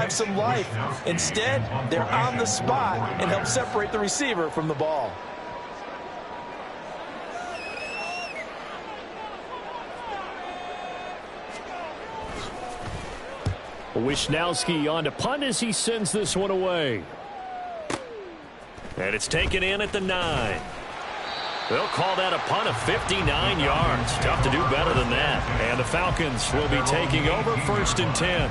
have some life. Instead, they're on the spot and help separate the receiver from the ball. Wishnowski on to punt as he sends this one away. And it's taken in at the 9. They'll call that a punt of 59 yards. Tough to do better than that. And the Falcons will be taking over 1st and 10.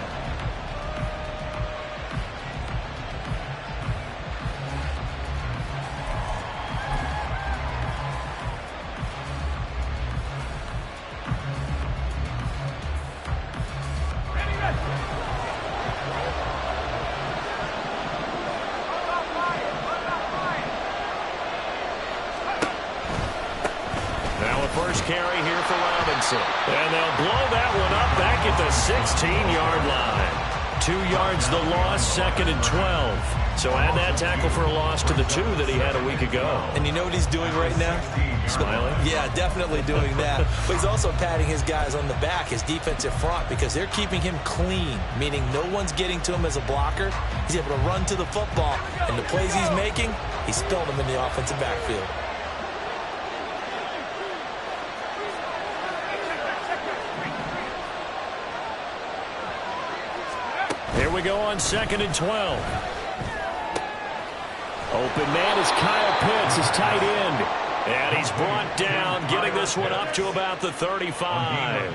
Carry here for Robinson. And they'll blow that one up back at the 16-yard line. 2 yards the loss, 2nd and 12. So add that tackle for a loss to the 2 that he had a week ago. And you know what he's doing right now? Smiling? Yeah, definitely doing that. But he's also patting his guys on the back, his defensive front, because they're keeping him clean, meaning no one's getting to him as a blocker. He's able to run to the football. And the plays he's making, he's spilled them in the offensive backfield. Here we go on 2nd and 12. Open man is Kyle Pitts, his tight end. And he's brought down, getting this one up to about the 35.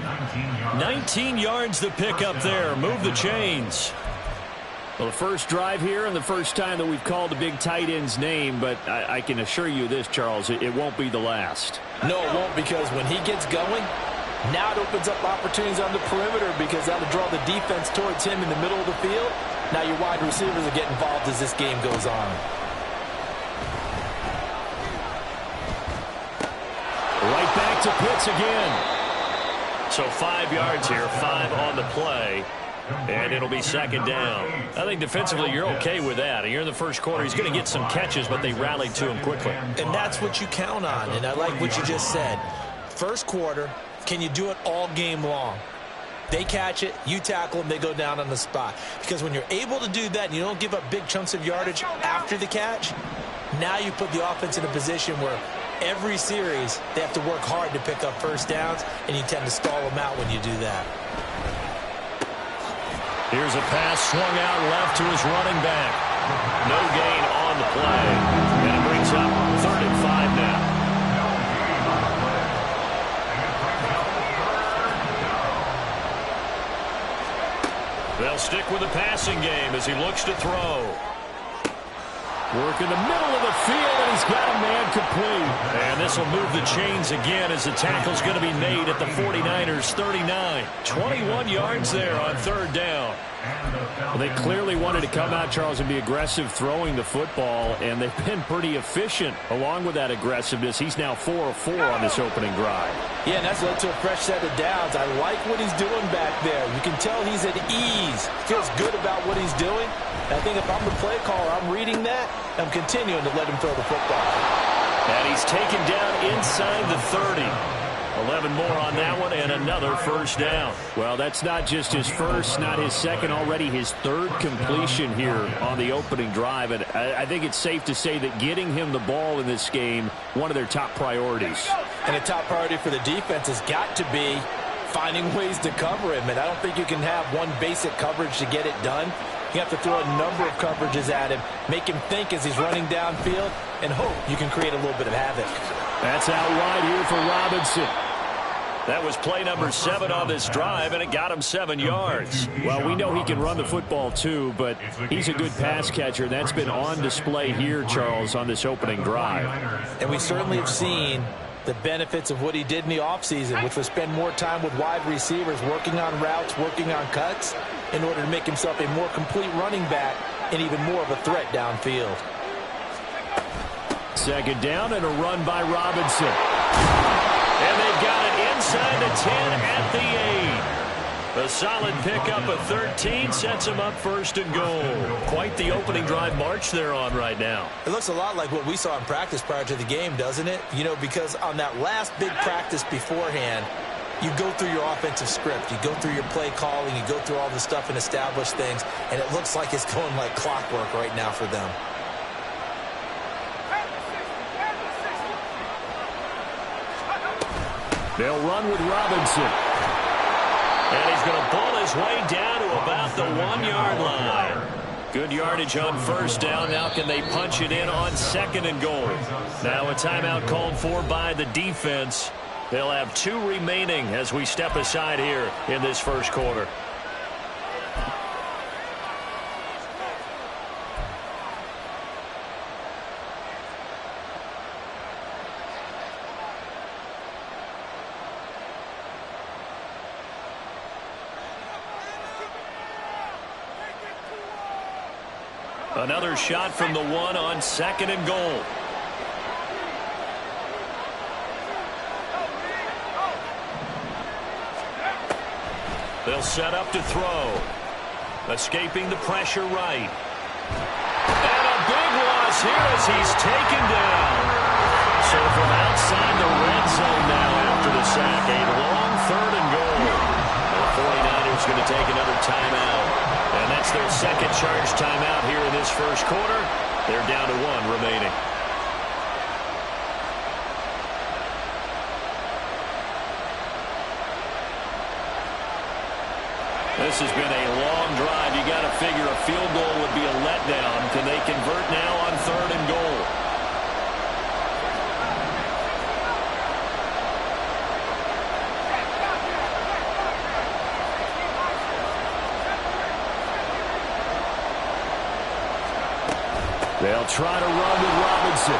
19 yards the pick up there. Move the chains. Well, the first drive here and the first time that we've called the big tight end's name, but I can assure you this, Charles, it won't be the last. No, it won't, because when he gets going, now it opens up opportunities on the perimeter, because that'll draw the defense towards him in the middle of the field. Now your wide receivers will get involved as this game goes on. Right back to Pitts again. So 5 yards here, 5 on the play. And it'll be 2nd down. I think defensively you're okay with that. You're in the first quarter. He's going to get some catches, but they rallied to him quickly. And that's what you count on. And I like what you just said. First quarter, can you do it all game long? They catch it, you tackle them, they go down on the spot. Because when you're able to do that and you don't give up big chunks of yardage after the catch, now you put the offense in a position where every series they have to work hard to pick up first downs, and you tend to stall them out when you do that. Here's a pass swung out left to his running back. No gain on the play. And it brings up 3rd and 5 now. They'll stick with the passing game as he looks to throw. Work in the middle of the field, and he's got a man complete. And this will move the chains again as the tackle's going to be made at the 49ers 39. 21 yards there on 3rd down. Well, they clearly wanted to come out, Charles, and be aggressive throwing the football, and they've been pretty efficient along with that aggressiveness. He's now 4 of 4 on this opening drive. Yeah, and that's led to a fresh set of downs. I like what he's doing back there. You can tell he's at ease. Feels good about what he's doing. And I think if I'm the play caller, I'm reading that. I'm continuing to let him throw the football. And he's taken down inside the 30. 11 more on that one, and another first down. Well, that's not just his first, not his second, already his 3rd completion here on the opening drive. And I think it's safe to say that getting him the ball in this game, one of their top priorities. And a top priority for the defense has got to be finding ways to cover him. And I don't think you can have one basic coverage to get it done. You have to throw a number of coverages at him, make him think as he's running downfield, and hope you can create a little bit of havoc. That's out wide here for Robinson. That was play number 7 on this drive, and it got him 7 yards. Well, we know he can run the football too, but he's a good pass catcher, and that's been on display here, Charles, on this opening drive. And we certainly have seen the benefits of what he did in the offseason, which was spend more time with wide receivers, working on routes, working on cuts, in order to make himself a more complete running back and even more of a threat downfield. 2nd down and a run by Robinson. And they've got it inside the 10 at the 8. A solid pickup of 13 sets him up 1st and goal. Quite the opening drive march they're on right now. It looks a lot like what we saw in practice prior to the game, doesn't it? You know, because on that last big practice beforehand, you go through your offensive script. You go through your play calling. You go through all the stuff and establish things. And it looks like it's going like clockwork right now for them. They'll run with Robinson. And he's going to pull his way down to about the 1-yard line. Good yardage on first down. Now can they punch it in on 2nd and goal? Now a timeout called for by the defense. They'll have 2 remaining as we step aside here in this first quarter. Another shot from the 1 on 2nd and goal. They'll set up to throw. Escaping the pressure right. And a big loss here as he's taken down. So from outside the red zone now after the sack, a long 3rd and goal. The 49ers going to take another timeout. And that's their second charge timeout here in this first quarter. They're down to 1 remaining. This has been a long drive. You got to figure a field goal would be a letdown. Can they convert now on 3rd and goal? They'll try to run with Robinson.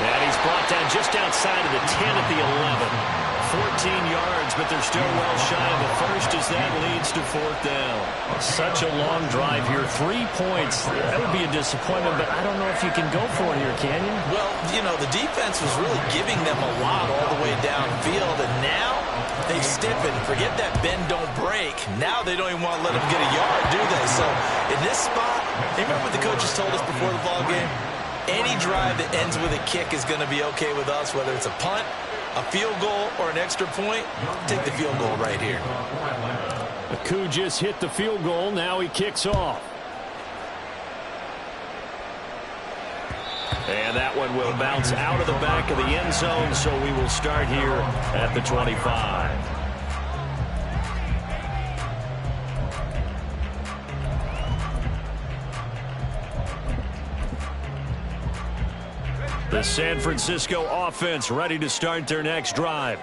And he's brought down just outside of the 10 at the 11. 14 yards, but they're still well shy of the first as that leads to 4th down. Such a long drive here. 3 points. That would be a disappointment, but I don't know if you can go for it here, can you? Well, you know, the defense was really giving them a lot all the way downfield, and now they've stiffened. Forget that bend, don't break. Now they don't even want to let them get a yard, do they? So in this spot, remember what the coaches told us before the ball game? Any drive that ends with a kick is going to be okay with us, whether it's a punt, a field goal, or an extra point. Take the field goal right here. Aku just hit the field goal. Now he kicks off. And that one will bounce out of the back of the end zone, so we will start here at the 25. The San Francisco offense ready to start their next drive.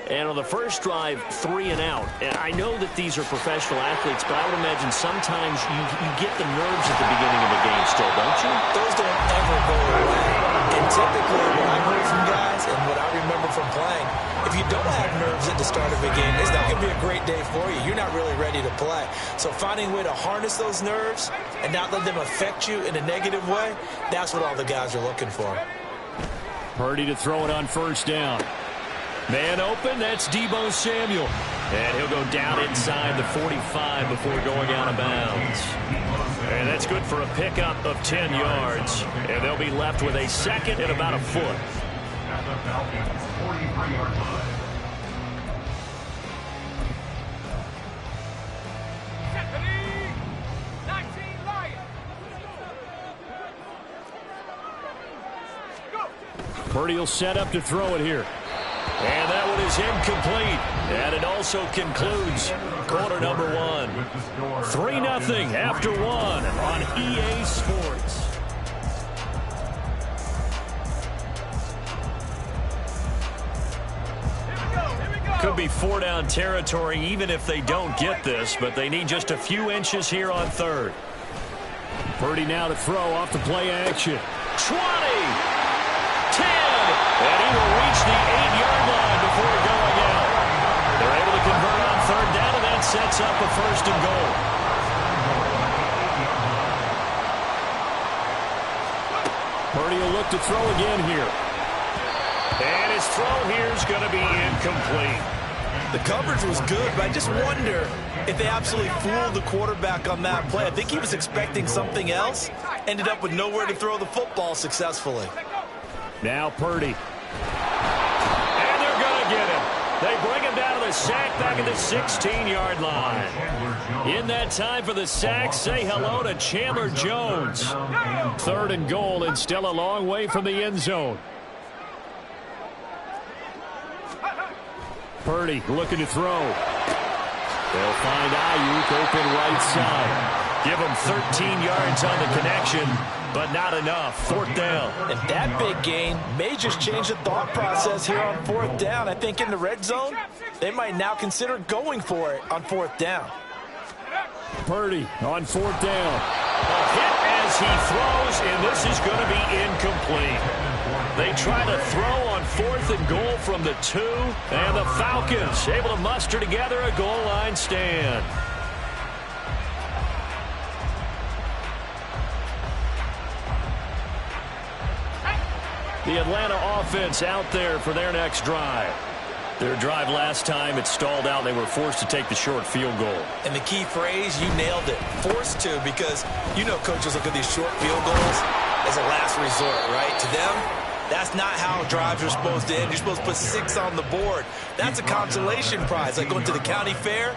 And on the first drive, 3 and out. And I know that these are professional athletes, but I would imagine sometimes you get the nerves at the beginning of a game still, don't you? Those don't ever go away. And typically what I've heard from guys and what I remember from playing, if you don't have nerves at the start of a game, it's not going to be a great day for you. You're not really ready to play. So finding a way to harness those nerves and not let them affect you in a negative way, that's what all the guys are looking for. Purdy to throw it on first down. Man open, that's Deebo Samuel. And he'll go down inside the 45 before going out of bounds. And that's good for a pickup of 10 yards. And they'll be left with a second and about a foot. Purdy will set up to throw it here. And that one is incomplete. And it also concludes quarter number 1. 3-0 after 1 on EA Sports. Could be 4-down territory even if they don't get this, but they need just a few inches here on 3rd. Purdy now to throw off the play action. 20, 10, and he will reach the 8-yard line before going out. They're able to convert on 3rd down, and that sets up a 1st and goal. Purdy will look to throw again here. And his throw here is going to be incomplete. The coverage was good, but I just wonder if they absolutely fooled the quarterback on that play. I think he was expecting something else, ended up with nowhere to throw the football successfully. Now Purdy. And they're going to get him. They bring it a sack back at the 16-yard line. In that time for the sack, say hello to Chandler Jones. 3rd and goal, and still a long way from the end zone. Purdy looking to throw. They'll find Ayuk open right side. Give him 13 yards on the connection, but not enough. 4th down. And that big gain may just change the thought process here on 4th down. I think in the red zone, they might now consider going for it on 4th down. Purdy on 4th down. A hit as he throws, and this is going to be incomplete. They try to throw on 4th and goal from the 2, and the Falcons able to muster together a goal line stand. The Atlanta offense out there for their next drive. Their drive last time, it stalled out. They were forced to take the short field goal. And the key phrase, you nailed it, forced to, because you know coaches look at these short field goals as a last resort, right? To them, that's not how drives are supposed to end. You're supposed to put 6 on the board. That's a consolation prize. Like going to the county fair,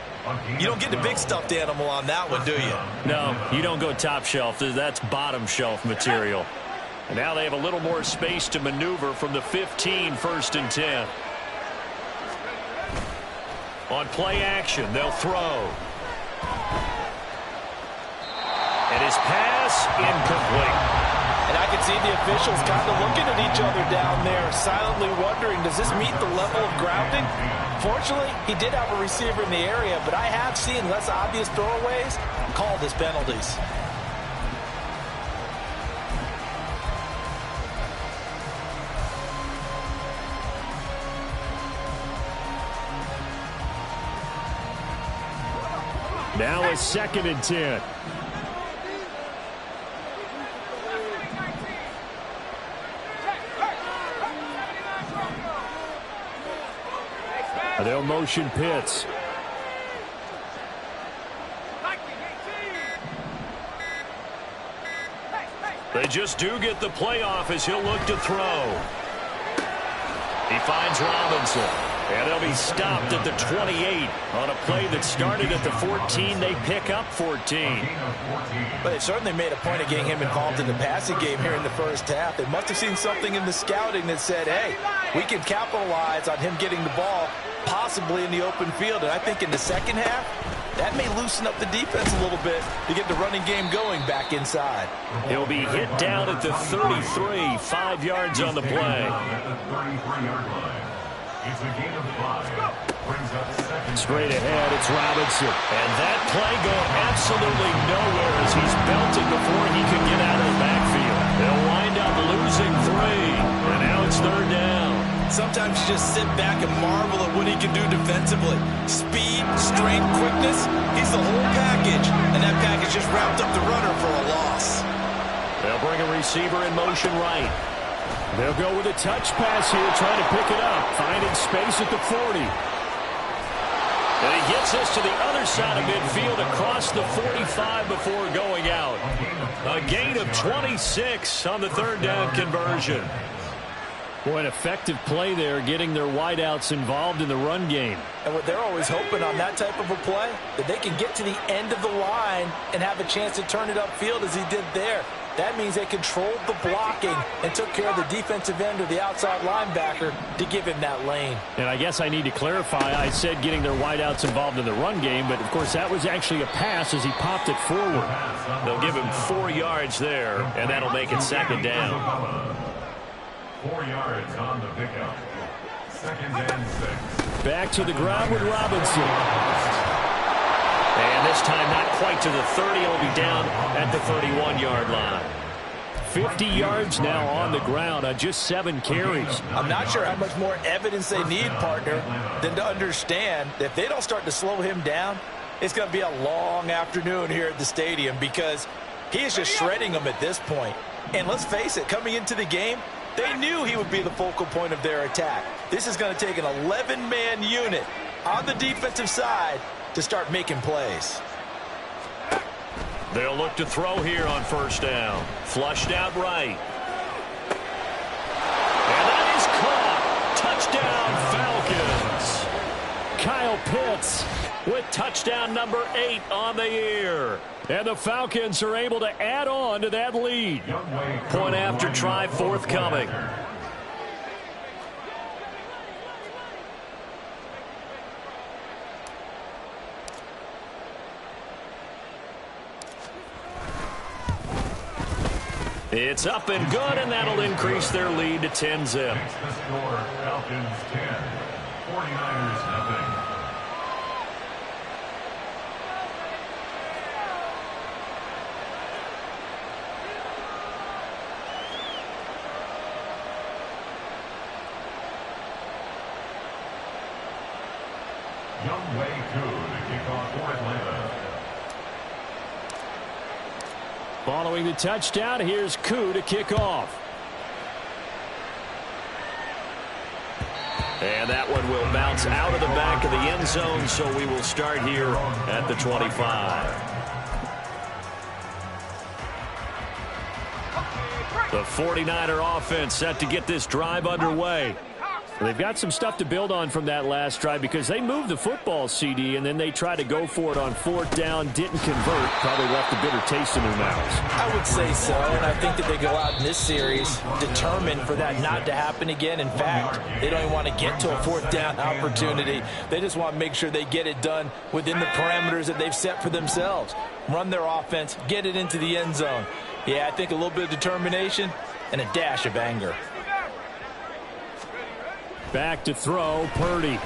you don't get the big stuffed animal on that one, do you? No, you don't go top shelf. That's bottom shelf material. And now they have a little more space to maneuver from the 15, 1st and 10. On play action, they'll throw. And his pass incomplete. And I can see the officials kind of looking at each other down there, silently wondering, does this meet the level of grounding? Fortunately, he did have a receiver in the area, but I have seen less obvious throwaways called as penalties. Now a 2nd and 10. They'll motion Pitts. They just do get the playoff as he'll look to throw. He finds Robinson. And they'll be stopped at the 28 on a play that started at the 14. They pick up 14. But they certainly made a point of getting him involved in the passing game here in the first half. They must have seen something in the scouting that said, hey, we can capitalize on him getting the ball, possibly in the open field. And I think in the second half, that may loosen up the defense a little bit to get the running game going back inside. He'll be hit down at the 33, 5 yards on the play. Straight ahead, it's Robinson. And that play going absolutely nowhere as he's belted before he can get out of the backfield. They'll wind up losing 3, and now it's 3rd down. Sometimes you just sit back and marvel at what he can do defensively. Speed, strength, quickness, he's the whole package. And that package just wrapped up the runner for a loss. They'll bring a receiver in motion right. They'll go with a touch pass here, trying to pick it up. Finding space at the 40. And he gets us to the other side of midfield across the 45 before going out. A gain of 26 on the 3rd down conversion. Boy, an effective play there, getting their wideouts involved in the run game. And what they're always hoping on that type of a play, that they can get to the end of the line and have a chance to turn it upfield as he did there. That means they controlled the blocking and took care of the defensive end or the outside linebacker to give him that lane. And I guess I need to clarify, I said getting their wideouts involved in the run game, but of course that was actually a pass as he popped it forward. They'll give him 4 yards there, and that'll make it 2nd down. 4 yards on the pickup. 2nd and 6. Back to the ground with Robinson. And this time not quite to the 30. He'll be down at the 31-yard line. 50 yards now on the ground on just 7 carries. I'm not sure how much more evidence they need, partner, than to understand that if they don't start to slow him down, it's going to be a long afternoon here at the stadium because he is just shredding them at this point. And let's face it, coming into the game, they knew he would be the focal point of their attack. This is going to take an 11-man unit on the defensive side to start making plays. They'll look to throw here on 1st down. Flushed out right. And that is caught. Touchdown, Falcons. Kyle Pitts with touchdown number 8 on the year. And the Falcons are able to add on to that lead. Point after try forthcoming. It's up and good, and that'll increase their lead to 10-zip. Makes the score Falcons 10, 49ers 0. Younghoe Koo to kick off for Atlanta. Following the touchdown, here's Koo to kick off. And that one will bounce out of the back of the end zone, so we will start here at the 25. The 49er offense set to get this drive underway. They've got some stuff to build on from that last drive because they moved the football, CD, and then they tried to go for it on 4th down, didn't convert, probably left a bitter taste in their mouths. I would say so, and I think that they go out in this series determined for that not to happen again. In fact, they don't even want to get to a 4th down opportunity. They just want to make sure they get it done within the parameters that they've set for themselves. Run their offense, get it into the end zone. Yeah, I think a little bit of determination and a dash of anger. Back to throw, Purdy.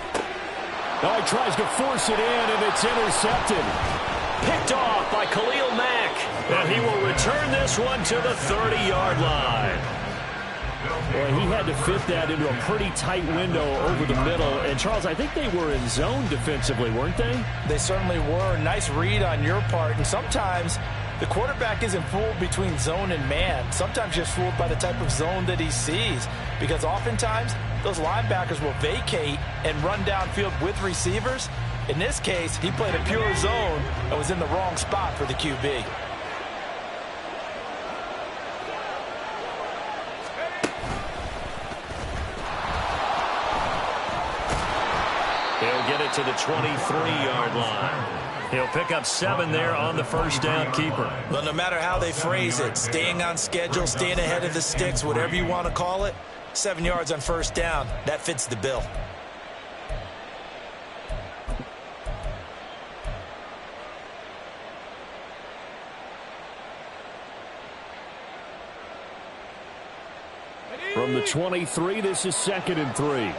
Oh, he tries to force it in, and it's intercepted. Picked off by Khalil Mack. And he will return this one to the 30-yard line. Well, he had to fit that into a pretty tight window over the middle. And, Charles, I think they were in zone defensively, weren't they? They certainly were. Nice read on your part. And sometimes the quarterback isn't fooled between zone and man. Sometimes just fooled by the type of zone that he sees. Because oftentimes those linebackers will vacate and run downfield with receivers. In this case, he played a pure zone and was in the wrong spot for the QB. He'll get it to the 23-yard line. He'll pick up 7 there on the first down keeper. Well, no matter how they phrase it, staying on schedule, staying ahead of the sticks, whatever you want to call it, 7 yards on first down, that fits the bill. From the 23, this is 2nd and 3.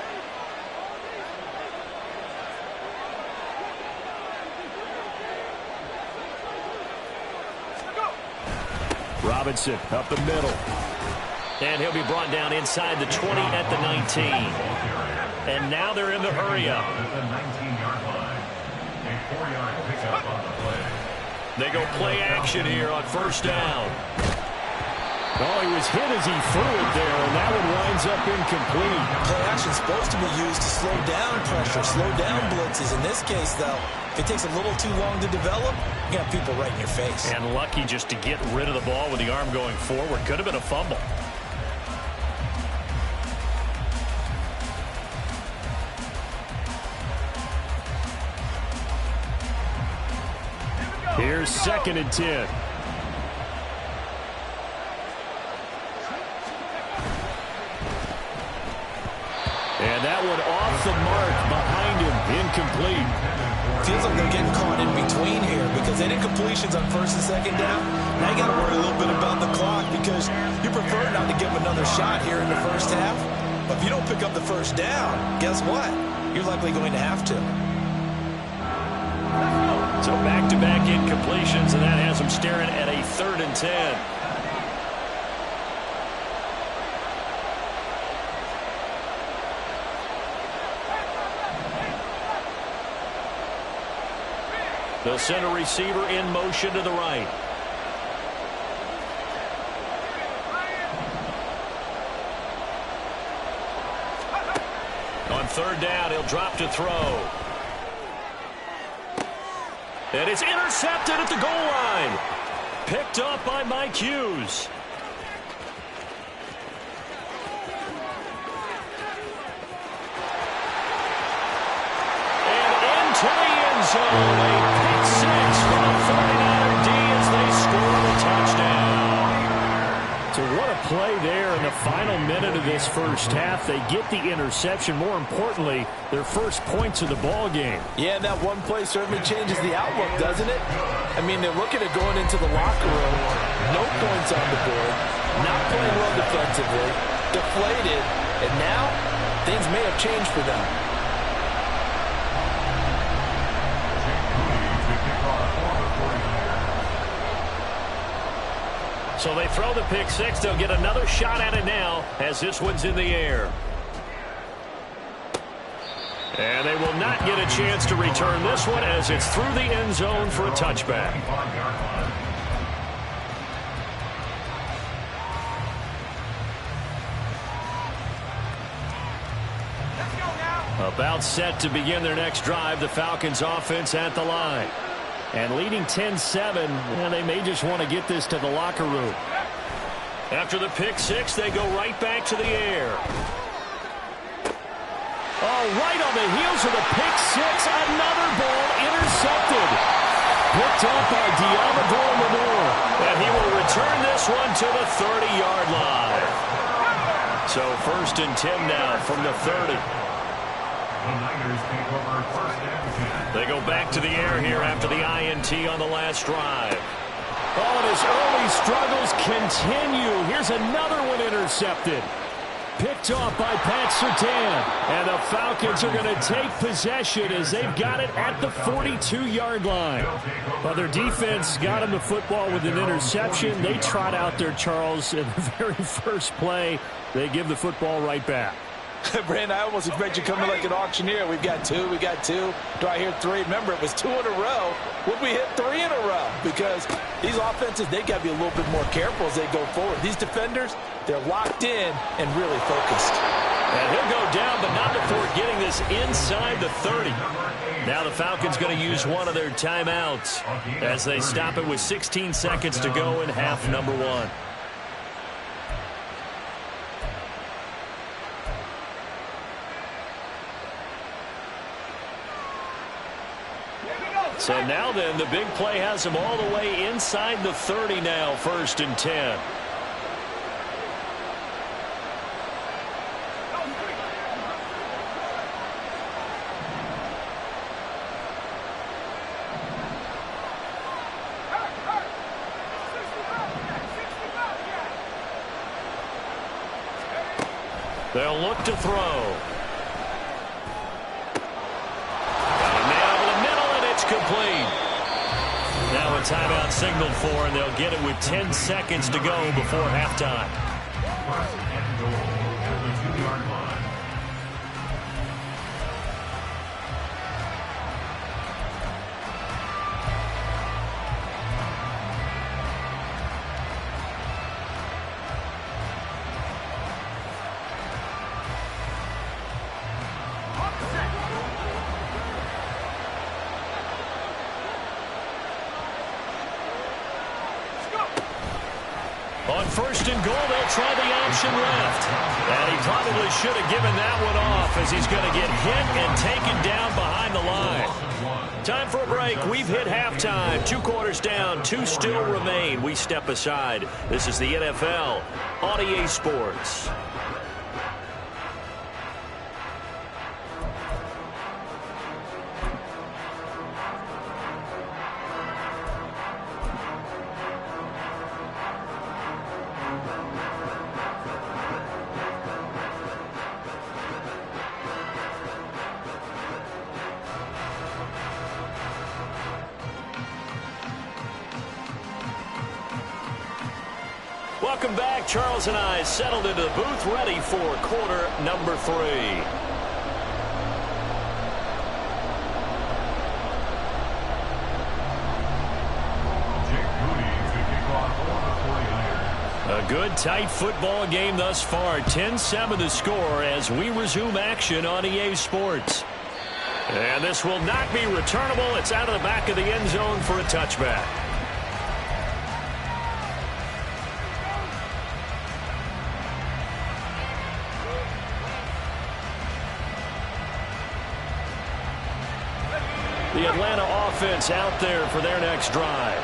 Robinson up the middle. And he'll be brought down inside the 20 at the 19. And now they're in the hurry-up. At the 19-yard line. A 4-yard pickup on the play. They go play action here on first down. Oh, he was hit as he threw it there, and that one winds up incomplete. Play action is supposed to be used to slow down pressure, slow down blitzes. In this case, though, if it takes a little too long to develop, you got people right in your face. And lucky just to get rid of the ball with the arm going forward. Could have been a fumble. Here's 2nd and 10. And that one off the mark behind him, incomplete. Feels like they're getting caught in between here because they did completions on first and second down. Now you got to worry a little bit about the clock because you prefer not to give them another shot here in the first half. But if you don't pick up the first down, guess what? You're likely going to have to. So back-to-back incompletions, and that has them staring at a 3rd and 10. They'll send a receiver in motion to the right. On 3rd down, he'll drop to throw. And it's intercepted at the goal line. Picked up by Mike Hughes. And into zone. A pick six from a 49er D as they score the touchdown. So what a play there in the final minute of this first half. They get the interception. More importantly, their first points of the ball game. Yeah, and that one play certainly changes the outlook, doesn't it? I mean, they're looking at going into the locker room. No points on the board. Not playing well defensively. Deflated. And now, things may have changed for them. So they throw the pick six. They'll get another shot at it now as this one's in the air. And they will not get a chance to return this one as it's through the end zone for a touchback. About set to begin their next drive. The Falcons offense at the line. And leading 10-7, and they may just want to get this to the locker room. After the pick six, they go right back to the air. Oh, right on the heels of the pick six, another ball intercepted. Picked up by Diamador Lenore. And he will return this one to the 30-yard line. So 1st and 10 now from the 30. They go back to the air here after the INT on the last drive. Oh, and his early struggles continue. Here's another one intercepted. Picked off by Pat Surtain. And the Falcons are going to take possession as they've got it at the 42-yard line. Well, their defense got them the football with an interception. They trot out there, Charles, in the very first play. They give the football right back. Brandon, I almost expect you coming like an auctioneer. We've got two. Do I hear three? Remember, it was 2 in a row. Would we hit 3 in a row? Because these offenses, they got to be a little bit more careful as they go forward. These defenders, they're locked in and really focused. And he'll go down, but not before getting this inside the 30. Now the Falcons going to use one of their timeouts as they stop it with 16 seconds to go in half number 1. So now then, the big play has them all the way inside the 30 now, 1st and 10. They'll look to throw. Complete. Now a timeout signaled for, and they'll get it with 10 seconds to go before halftime. First and goal at the 2-yard line. On 1st and goal, they'll try the option left. And he probably should have given that one off as he's going to get hit and taken down behind the line. Time for a break. We've hit halftime. 2 quarters down, 2 still remain. We step aside. This is the NFL on EA Sports. Welcome back. Charles and I settled into the booth, ready for quarter number 3. A good, tight football game thus far. 10-7 the score as we resume action on EA Sports. And this will not be returnable. It's out of the back of the end zone for a touchback. The Atlanta offense out there for their next drive.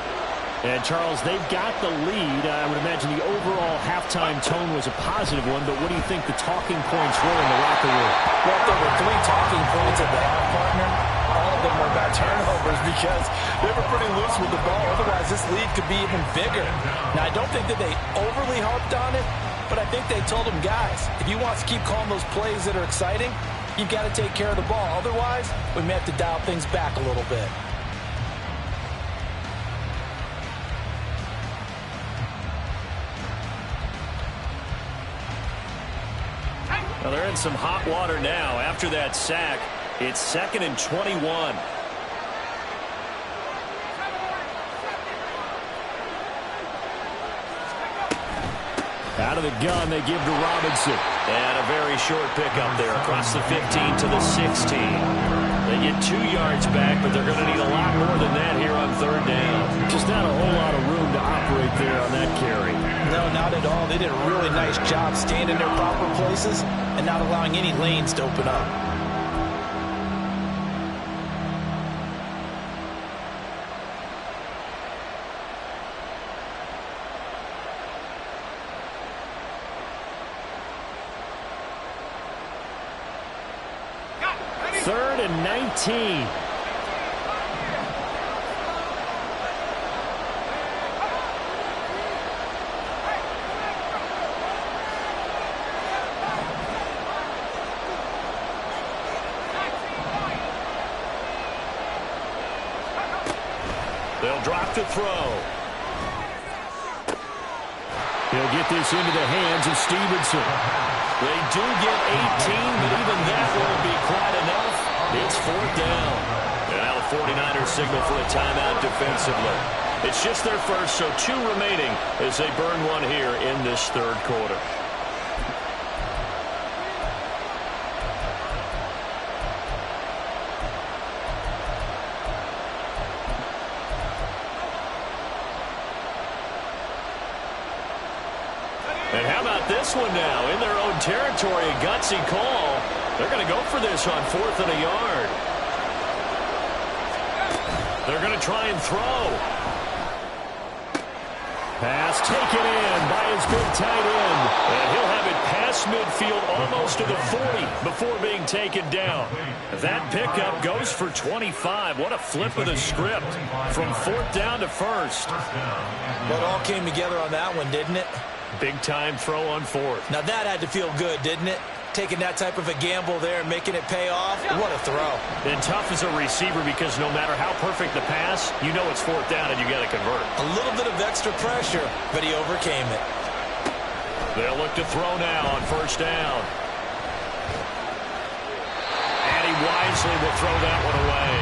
And, Charles, they've got the lead. I would imagine the overall halftime tone was a positive one, but what do you think the talking points were in the locker room? Well, there were 3 talking points at the half, partner. All of them were about turnovers because they were pretty loose with the ball. Otherwise, this lead could be even bigger. Now, I don't think that they overly harped on it, but I think they told them, guys, if you want to keep calling those plays that are exciting, you've got to take care of the ball. Otherwise, we may have to dial things back a little bit. Well, they're in some hot water now. After that sack, it's 2nd and 21. Out of the gun, they give to Robinson. And a very short pickup there across the 15 to the 16. They get 2 yards back, but they're going to need a lot more than that here on 3rd down. Just not a whole lot of room to operate there on that carry. No, not at all. They did a really nice job staying in their proper places and not allowing any lanes to open up. Third and 19. They'll drop to throw. He'll get this into the hands of Stevenson. They do get 18, but even that won't be quite enough. It's 4th down. And now the 49ers signal for a timeout defensively. It's just their first, so 2 remaining as they burn one here in this 3rd quarter. And how about this one now? In their own territory, a gutsy call. They're going to go for this on 4th and a yard. They're going to try and throw. Pass taken in by his big tight end. And he'll have it past midfield almost to the 40 before being taken down. That pickup goes for 25. What a flip of the script from 4th down to 1st. Well, it all came together on that one, didn't it? Big-time throw on 4th. Now that had to feel good, didn't it? Taking that type of a gamble there and making it pay off. What a throw. And tough as a receiver because no matter how perfect the pass, you know it's 4th down and you got to convert. A little bit of extra pressure, but he overcame it. They'll look to throw now on 1st down. And he wisely will throw that one away.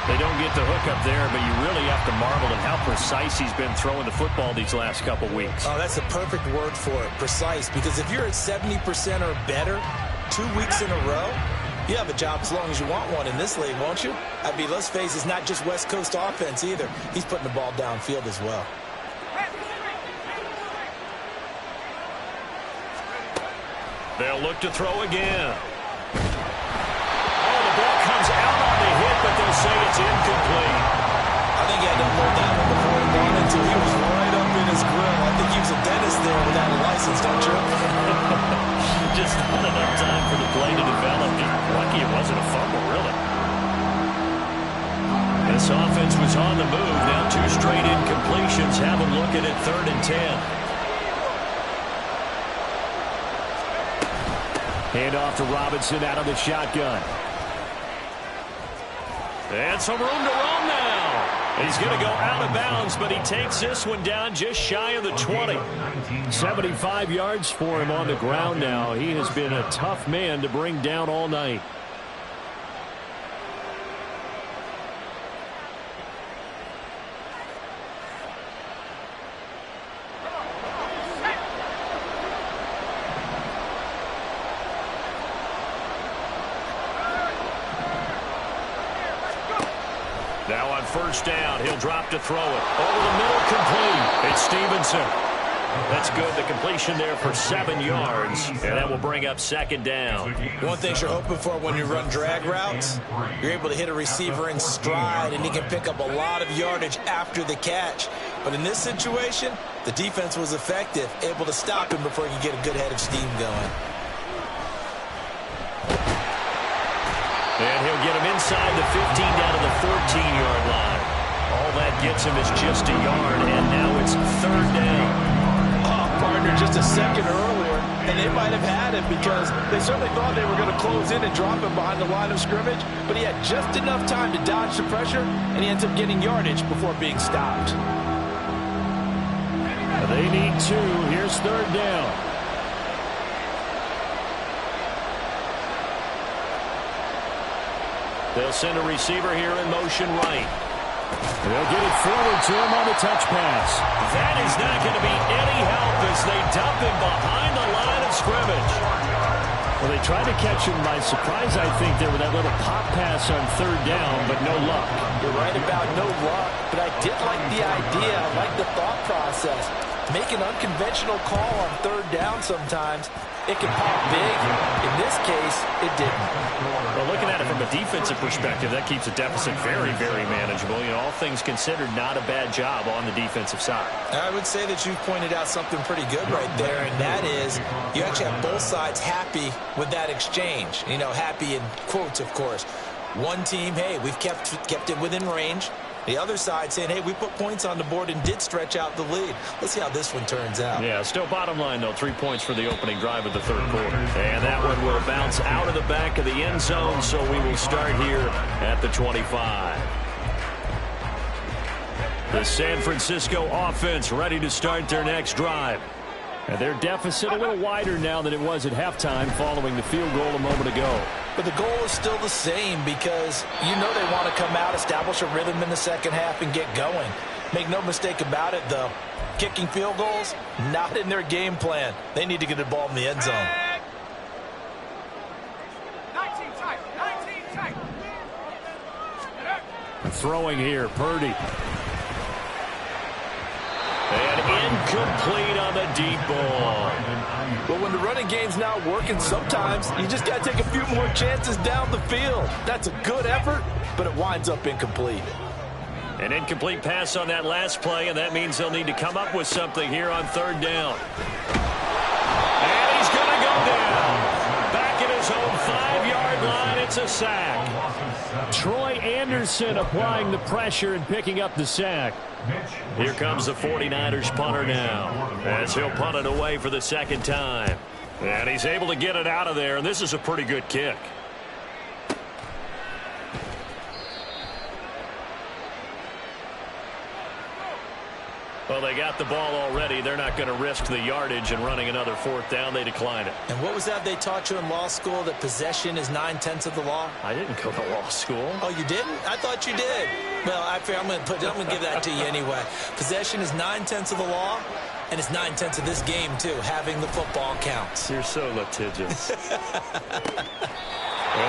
They don't get the hook up there, but you really have to marvel at how precise he's been throwing the football these last couple weeks. Oh, that's the perfect word for it, precise. Because if you're at 70% or better 2 weeks in a row, you have a job as long as you want one in this league, won't you? I mean, let's face it, it's not just West Coast offense either. He's putting the ball downfield as well. They'll look to throw again. Oh, the ball comes out on the hit, but they'll say it's incomplete. I think he had to unload that one before he wanted to. He was right up in his grill. I think he was a dentist there without a license, don't you? Just not enough time for the play to develop. Lucky it wasn't a fumble, really. This offense was on the move. Now 2 straight incompletions. Have them looking at 3rd and 10. Hand off to Robinson out of the shotgun. And some room to roam now. He's going to go out of bounds, but he takes this one down just shy of the 20. 75 yards for him on the ground now. He has been a tough man to bring down all night. Now on 1st down, he'll drop to throw it. Over the middle, complete. It's Stevenson. That's good. The completion there for 7 yards. And that will bring up second down. One thing you're hoping for when you run drag routes, you're able to hit a receiver in stride, and he can pick up a lot of yardage after the catch. But in this situation, the defense was effective, able to stop him before he could get a good head of steam going. And he'll get him inside the 15 down to the 14-yard line. All that gets him is just a yard, and now it's third down. Oh, partner, just a second earlier, and they might have had it because they certainly thought they were going to close in and drop him behind the line of scrimmage, but he had just enough time to dodge the pressure, and he ends up getting yardage before being stopped. They need 2. Here's third down. They'll send a receiver here in motion right. They'll get it forward to him on the touch pass. That is not going to be any help as they dump him behind the line of scrimmage. Well, they tried to catch him by surprise, I think, there with that little pop pass on third down, but no luck. You're right about no luck, but I did like the idea. I like the thought process. Make an unconventional call on third down sometimes. It can pop big. In this case, it didn't. Well, looking at it from a defensive perspective, that keeps the deficit very, very manageable. You know, all things considered, not a bad job on the defensive side. I would say that you've pointed out something pretty good right there, and that is you actually have both sides happy with that exchange. You know, happy in quotes, of course. One team, hey, we've kept it within range. The other side saying, hey, we put points on the board and did stretch out the lead. Let's see how this one turns out. Yeah, still bottom line, though, 3 points for the opening drive of the third quarter. And that one will bounce out of the back of the end zone, so we will start here at the 25. The San Francisco offense ready to start their next drive. And their deficit a little wider now than it was at halftime following the field goal a moment ago. But the goal is still the same because you know they want to come out, establish a rhythm in the second half, and get going. Make no mistake about it, though. Kicking field goals, not in their game plan. They need to get the ball in the end zone. 19 tight. Throwing here, Purdy. And incomplete on the deep ball. But when the running game's not working, sometimes you just got to take a few more chances down the field. That's a good effort, but it winds up incomplete. An incomplete pass on that last play, and that means they'll need to come up with something here on third down. And he's going to go down. Back at his own 5-yard line, it's a sack. Troy Anderson applying the pressure and picking up the sack. Here comes the 49ers punter now, as he'll punt it away for the second time. And he's able to get it out of there, and this is a pretty good kick. Well, they got the ball already. They're not going to risk the yardage and running another fourth down. They decline it. And what was that they taught you in law school, that possession is 9/10 of the law? I didn't go to law school. Oh, you didn't? I thought you did. Well, I'm going to give that to you anyway. Possession is 9/10 of the law, and it's 9/10 of this game, too. Having the football counts. You're so litigious. And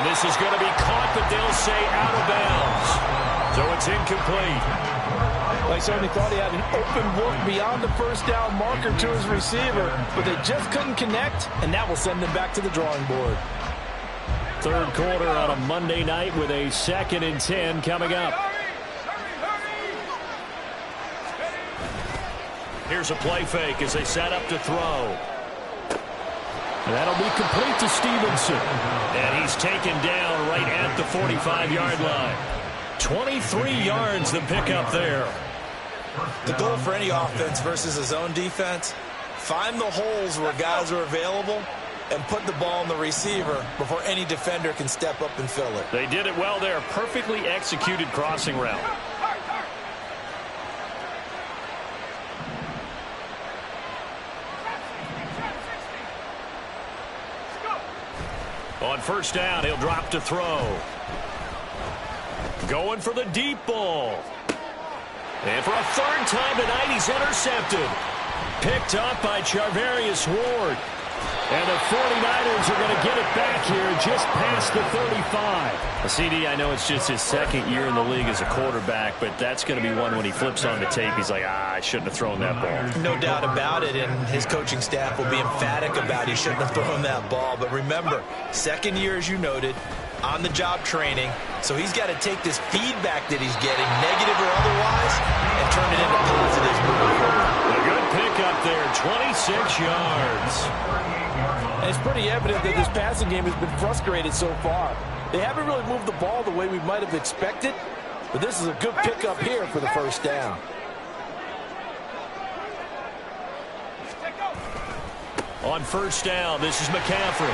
this is going to be caught, but they'll say out of bounds. So it's incomplete. I certainly thought he had an open look beyond the first down marker to his receiver, but they just couldn't connect, and that will send them back to the drawing board. Third quarter on a Monday night with a 2nd and 10 coming up. Here's a play fake as they set up to throw. That'll be complete to Stevenson. And he's taken down right at the 45-yard line. 23 yards the pickup there. The goal for any offense versus a zone defense, find the holes where guys are available and put the ball in the receiver before any defender can step up and fill it. They did it well there. Perfectly executed crossing route. On first down, he'll drop to throw. Going for the deep ball. And for a third time tonight, he's intercepted. Picked up by Charvarius Ward. And the 49ers are going to get it back here just past the 35. CD, I know it's just his second year in the league as a quarterback, but that's going to be one when he flips on the tape. He's like, I shouldn't have thrown that ball. No doubt about it, and his coaching staff will be emphatic about he shouldn't have thrown that ball. But remember, second year, as you noted, on-the-job training, so he's got to take this feedback that he's getting, negative or otherwise, and turn it into positives moving forward. A good pickup there, 26 yards. And it's pretty evident that this passing game has been frustrated so far. They haven't really moved the ball the way we might have expected, but this is a good pickup here for the first down. On first down, this is McCaffrey.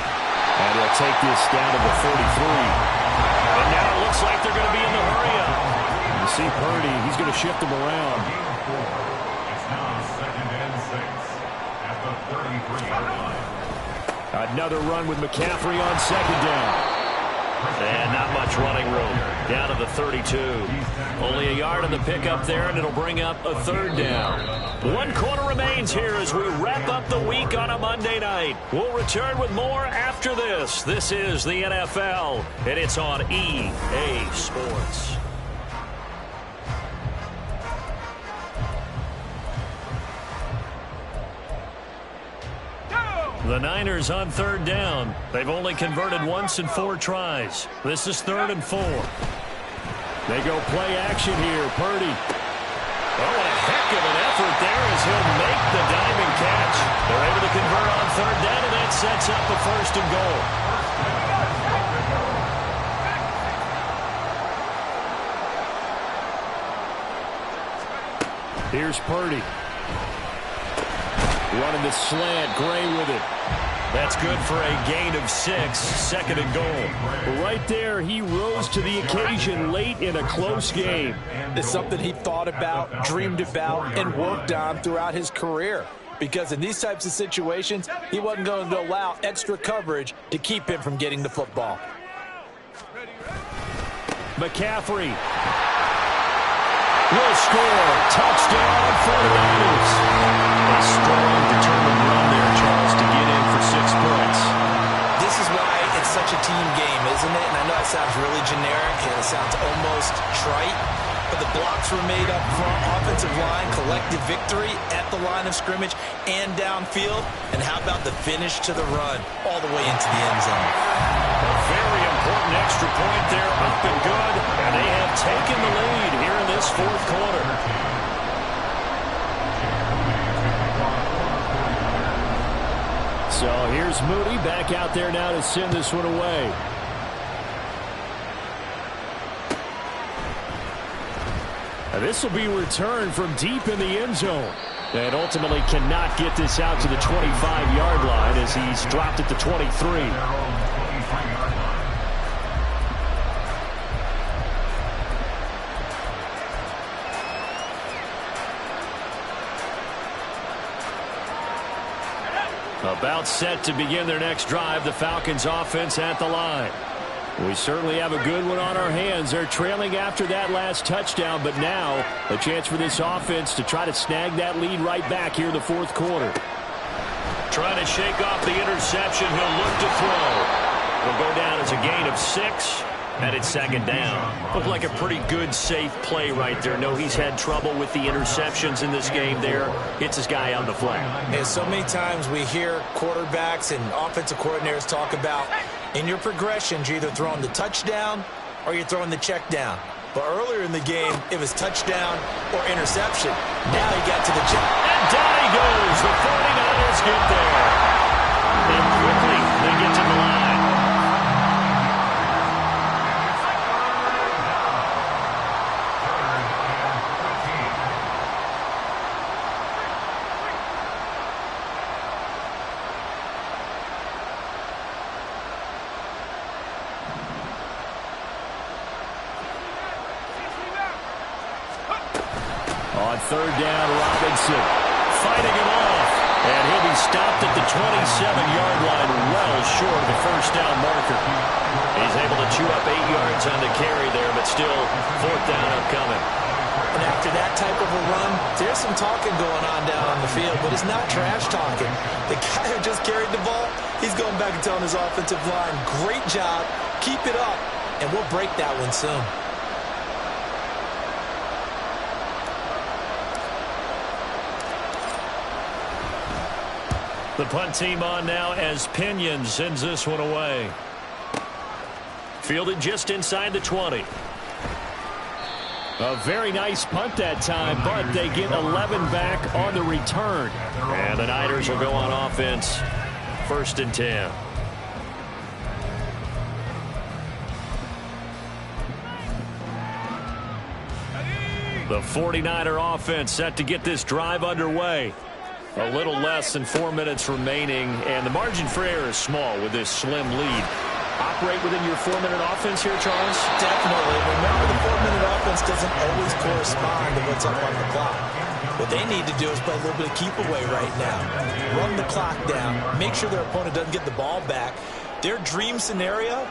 And he'll take this down to the 43. And now it looks like they're going to be in the hurry-up. You see Purdy, he's going to shift him around. It's now 2nd and 6 at the 33-yard line. Another run with McCaffrey on second down. And not much running room. Down to the 32. Only a yard on the pickup there, and it'll bring up a third down. 1 quarter remains here as we wrap up the week on a Monday night. We'll return with more after this. This is the NFL, and it's on EA Sports. The Niners on third down. They've only converted once in 4 tries. This is 3rd and 4. They go play action here. Purdy. Oh, a heck of an effort there as he'll make the diving catch. They're able to convert on third down, and that sets up a 1st and goal. Here's Purdy. Running the slant, Gray with it. That's good for a gain of 6, 2nd and goal. Right there, he rose to the occasion late in a close game. It's something he thought about, dreamed about, and worked on throughout his career. Because in these types of situations, he wasn't going to allow extra coverage to keep him from getting the football. McCaffrey will score. Touchdown, 49ers. A strong, determined run there, Charles, to get in for 6 points. This is why it's such a team game, isn't it? And I know it sounds really generic and it sounds almost trite, but the blocks were made up front, offensive line, collective victory at the line of scrimmage and downfield. And how about the finish to the run all the way into the end zone? A very important extra point there, up and good, and they have taken the lead here in this 4th quarter. So here's Moody back out there now to send this one away. And this will be returned from deep in the end zone. And ultimately cannot get this out to the 25-yard line as he's dropped at the 23. About set to begin their next drive, the Falcons offense at the line. We certainly have a good one on our hands. They're trailing after that last touchdown, but now a chance for this offense to try to snag that lead right back here in the 4th quarter. Trying to shake off the interception. He'll look to throw. It'll go down as a gain of 6. And it's 2nd down. Looked like a pretty good, safe play right there. No, he's had trouble with the interceptions in this game there. Hits his guy on the flat. And so many times we hear quarterbacks and offensive coordinators talk about in your progressions, you're either throwing the touchdown or you're throwing the check down. But earlier in the game, it was touchdown or interception. Now he got to the check. And down he goes. The 49ers get there. And quickly they get to the line. On third down, Robinson fighting him off. And he'll be stopped at the 27-yard line, well short of the first down marker. He's able to chew up 8 yards on the carry there, but still 4th down upcoming. And after that type of a run, there's some talking going on down on the field, but it's not trash talking. The guy who just carried the ball, he's going back and telling his offensive line, great job, keep it up, and we'll break that one soon. The punt team on now as Pinion sends this one away. Fielded just inside the 20. A very nice punt that time, but they get 11 back on the return. And the Niners will go on offense. 1st and 10. The 49er offense set to get this drive underway. A little less than 4 minutes remaining, and the margin for error is small with this slim lead. Operate within your 4-minute offense here, Charles? Definitely. Remember, the 4-minute offense doesn't always correspond to what's up on the clock. What they need to do is play a little bit of keep away right now. Run the clock down. Make sure their opponent doesn't get the ball back. Their dream scenario,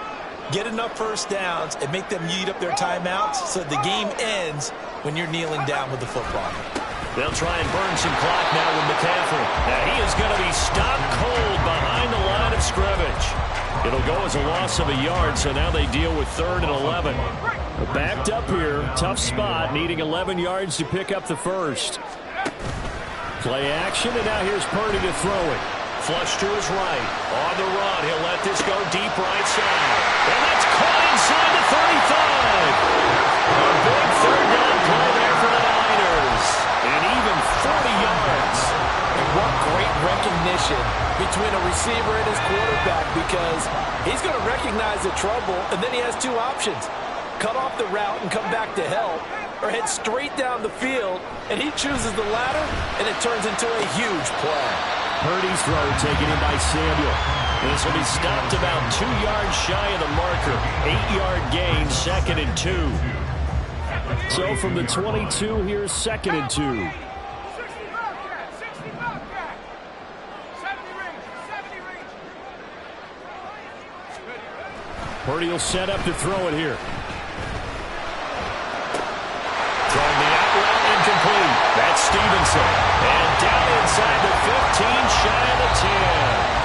get enough first downs and make them eat up their timeouts so the game ends when you're kneeling down with the football. They'll try and burn some clock now with McCaffrey. Now he is going to be stopped cold behind the line of scrimmage. It'll go as a loss of a yard, so now they deal with 3rd and 11. Backed up here, tough spot, needing 11 yards to pick up the first. Play action, and now here's Purdy to throw it. Flush to his right. On the run, he'll let this go deep right side. And that's caught inside the 35. A big 3rd down play there for the Niners. And even 40 yards. And what great recognition between a receiver and his quarterback, because he's going to recognize the trouble, and then he has 2 options. Cut off the route and come back to help, or head straight down the field, and he chooses the latter, and it turns into a huge play. Purdy's throw taken in by Samuel. This will be stopped about 2 yards shy of the marker. 8-yard gain, 2nd and 2. So from the 22, here's 2nd and 2. Purdy will set up to throw it here. Throwing the out route incomplete. That's Stevenson. And down inside the 15, shy of the 10.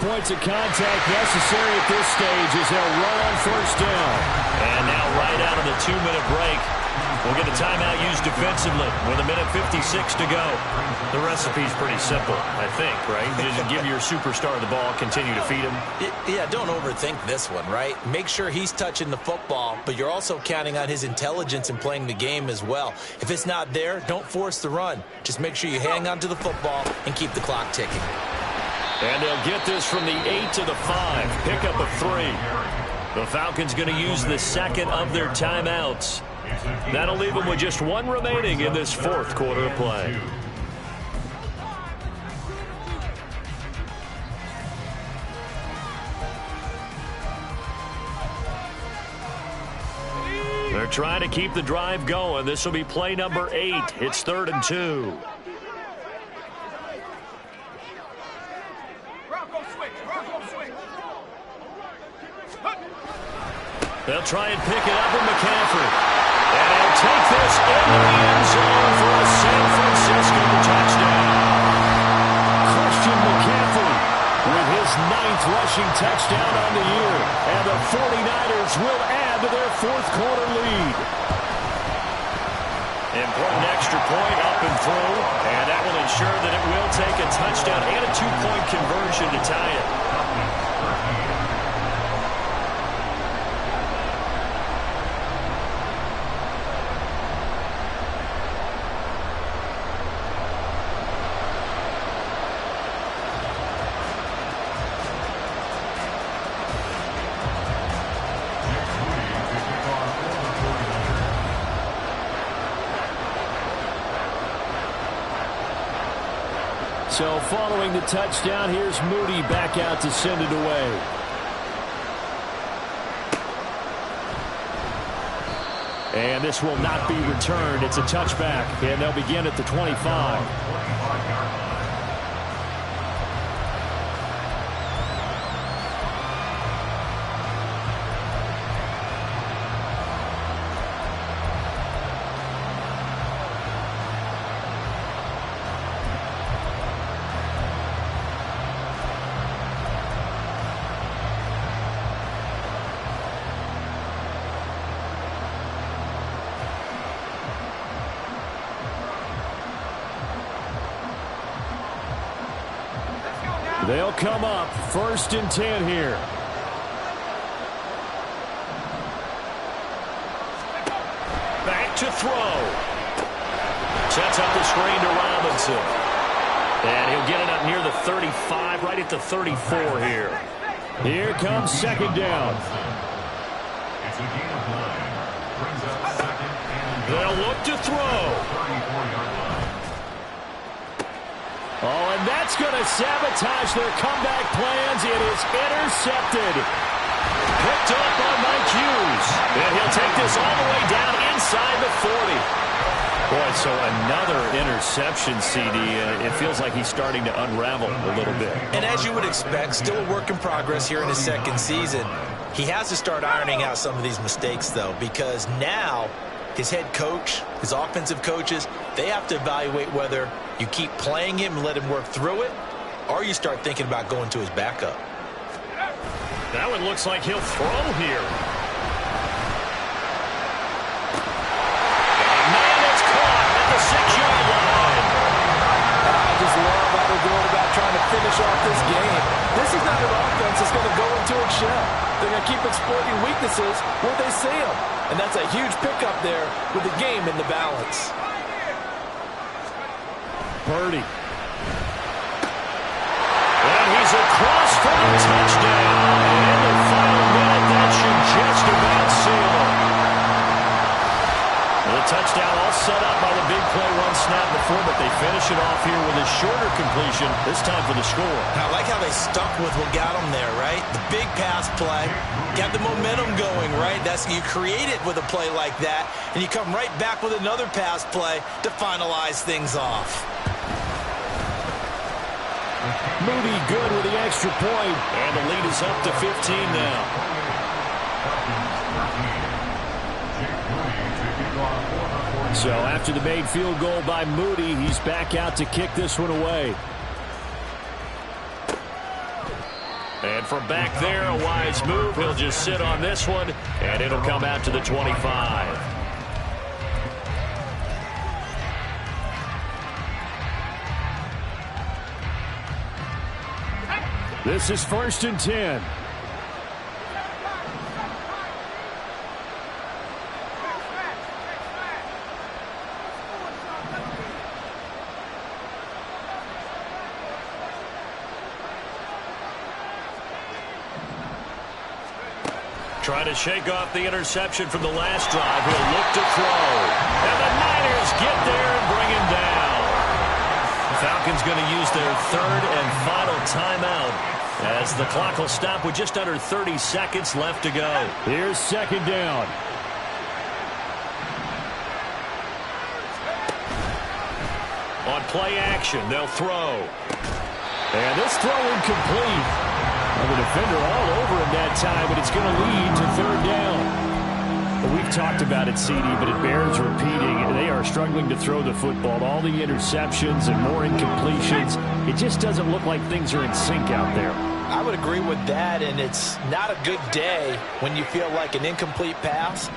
Points of contact necessary at this stage as they'll run on 1st down. And now right out of the 2-minute break, we'll get a timeout used defensively with 1:56 to go. The recipe's pretty simple, I think, right? You just give your superstar the ball, continue to feed him. Yeah, don't overthink this one, right? Make sure he's touching the football, but you're also counting on his intelligence in playing the game as well. If it's not there, don't force the run. Just make sure you hang on to the football and keep the clock ticking. And they'll get this from the 8 to the 5. Pick up a 3. The Falcons going to use the 2nd of their timeouts. That'll leave them with just 1 remaining in this 4th quarter of play. They're trying to keep the drive going. This will be play number 8. It's 3rd and 2. They'll try and pick it up with McCaffrey. And he'll take this into the end zone for a San Francisco touchdown. Christian McCaffrey with his 9th rushing touchdown on the year. And the 49ers will add to their 4th quarter lead. Important extra point up and through. And that will ensure that it will take a touchdown and a 2-point conversion to tie it. So following the touchdown, here's Moody back out to send it away. And this will not be returned. It's a touchback, and they'll begin at the 25. They'll come up 1st and 10 here. Back to throw. Sets up the screen to Robinson. And he'll get it up near the 35, right at the 34 here. Here comes 2nd down. It's a gain of 9. Brings up 2nd and They'll look to throw. 34-yard line. Oh, and that's going to sabotage their comeback plans. It is intercepted. Picked up by Mike Hughes. And he'll take this all the way down inside the 40. Boy, so another interception, CD. It feels like he's starting to unravel a little bit. And as you would expect, still a work in progress here in his 2nd season. He has to start ironing out some of these mistakes, though, because now his head coach, his offensive coaches, they have to evaluate whether you keep playing him and let him work through it, or you start thinking about going to his backup. That one looks like he'll throw here. And man, it's caught at the 6-yard line. I just love how they're going about trying to finish off this game. This is not an offense that's going to go into its shell. They're going to keep exploiting weaknesses where they see them. And that's a huge pickup there with the game in the balance. Purdy. And he's across for the touchdown. And in the final minute, that should just about seal it. The touchdown all set up by the big play one snap before, but they finish it off here with a shorter completion, this time for the score. I like how they stuck with what got them there, right? The big pass play, got the momentum going, right? You create it with a play like that, and you come right back with another pass play to finalize things off. Moody good with the extra point. And the lead is up to 15 now. So after the made field goal by Moody, he's back out to kick this one away. And from back there, a wise move. He'll just sit on this one, and it'll come out to the 25. This is 1st and 10. Trying to shake off the interception from the last drive. He'll look to throw. And the Niners get there and bring him down. The Falcons going to use their 3rd and final timeout as the clock will stop with just under 30 seconds left to go. Here's 2nd down. On play action, they'll throw. And this throw incomplete. The defender all over him that time, but it's going to lead to 3rd down. Well, we've talked about it, CD, but it bears repeating. They are struggling to throw the football. All the interceptions and more incompletions. It just doesn't look like things are in sync out there. I would agree with that, and it's not a good day when you feel like an incomplete pass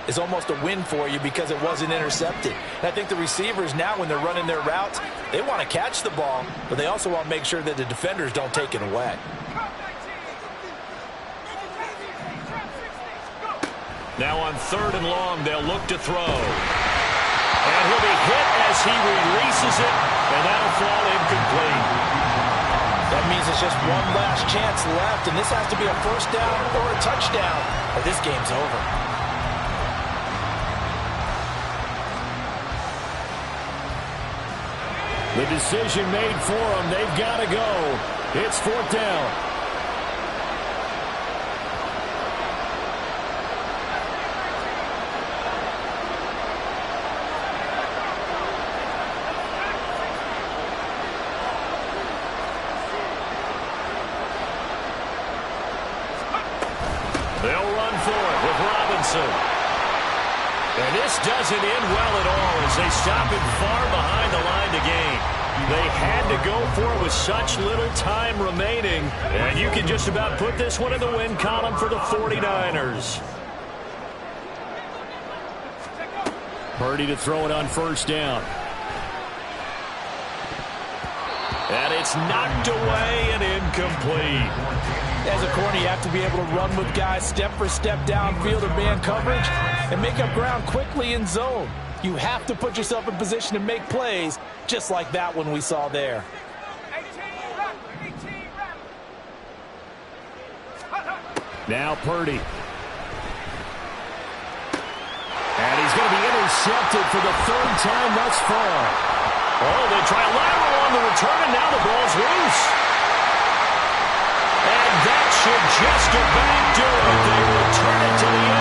is almost a win for you because it wasn't intercepted. And I think the receivers now, when they're running their routes, they want to catch the ball, but they also want to make sure that the defenders don't take it away. Now on 3rd and long, they'll look to throw. And he'll be hit as he releases it, and that'll fall incomplete. That means it's just one last chance left, and this has to be a 1st down or a touchdown, or this game's over. The decision made for them. They've got to go. It's 4th down. They'll run for it with Robinson. And this doesn't end well at all as they stop him far behind the line to gain. They had to go for it with such little time remaining. And you can just about put this one in the win column for the 49ers. Purdy to throw it on 1st down. And it's knocked away and incomplete. As a corner, you have to be able to run with guys step for step downfield or man coverage and make up ground quickly in zone. You have to put yourself in position to make plays, just like that one we saw there. Now Purdy. And he's going to be intercepted for the 3rd time thus far. Oh, they try a lateral on the return, and now the ball's loose. And that should just about do it. They return it to the end